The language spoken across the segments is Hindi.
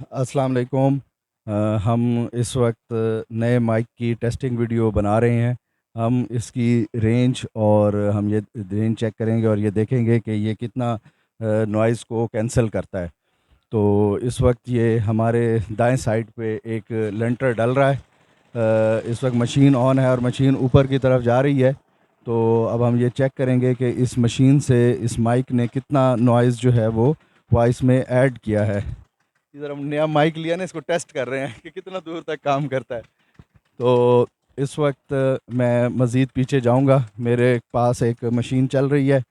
अस्सलाम वालेकुम। हम इस वक्त नए माइक की टेस्टिंग वीडियो बना रहे हैं। हम इसकी रेंज और हम ये रेंज चेक करेंगे और ये देखेंगे कि ये कितना नॉइज़ को कैंसिल करता है। तो इस वक्त ये हमारे दाएं साइड पे एक लेंटर डल रहा है। इस वक्त मशीन ऑन है और मशीन ऊपर की तरफ जा रही है। तो अब हम ये चेक करेंगे कि इस मशीन से इस माइक ने कितना नॉइज़ जो है वो वॉइस में ऐड किया है। इधर हम नया माइक लिया ना, इसको टेस्ट कर रहे हैं कि कितना दूर तक काम करता है। तो इस वक्त मैं मज़ीद पीछे जाऊंगा। मेरे पास एक मशीन चल रही है।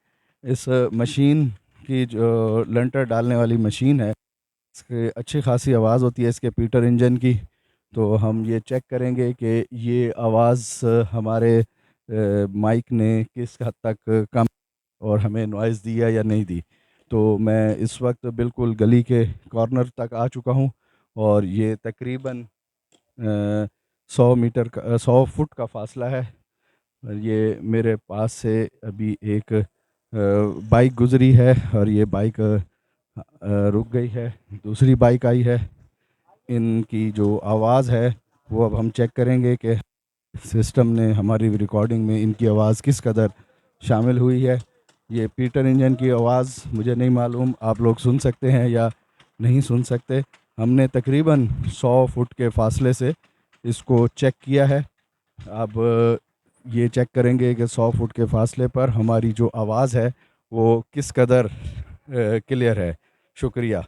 इस मशीन की जो लंटर डालने वाली मशीन है, इसकी अच्छी खासी आवाज़ होती है इसके पीटर इंजन की। तो हम ये चेक करेंगे कि ये आवाज़ हमारे माइक ने किस हद तक कम और हमें नॉइज़ दी है या नहीं दी। तो मैं इस वक्त बिल्कुल गली के कॉर्नर तक आ चुका हूँ और ये तकरीबन 100 फुट का फासला है। ये मेरे पास से अभी एक बाइक गुज़री है और ये बाइक रुक गई है। दूसरी बाइक आई है। इनकी जो आवाज़ है वो अब हम चेक करेंगे कि सिस्टम ने हमारी रिकॉर्डिंग में इनकी आवाज़ किस कदर शामिल हुई है। ये पीटर इंजन की आवाज़ मुझे नहीं मालूम आप लोग सुन सकते हैं या नहीं सुन सकते। हमने तकरीबन 100 फुट के फासले से इसको चेक किया है। अब ये चेक करेंगे कि 100 फुट के फासले पर हमारी जो आवाज़ है वो किस कदर क्लियर है। शुक्रिया।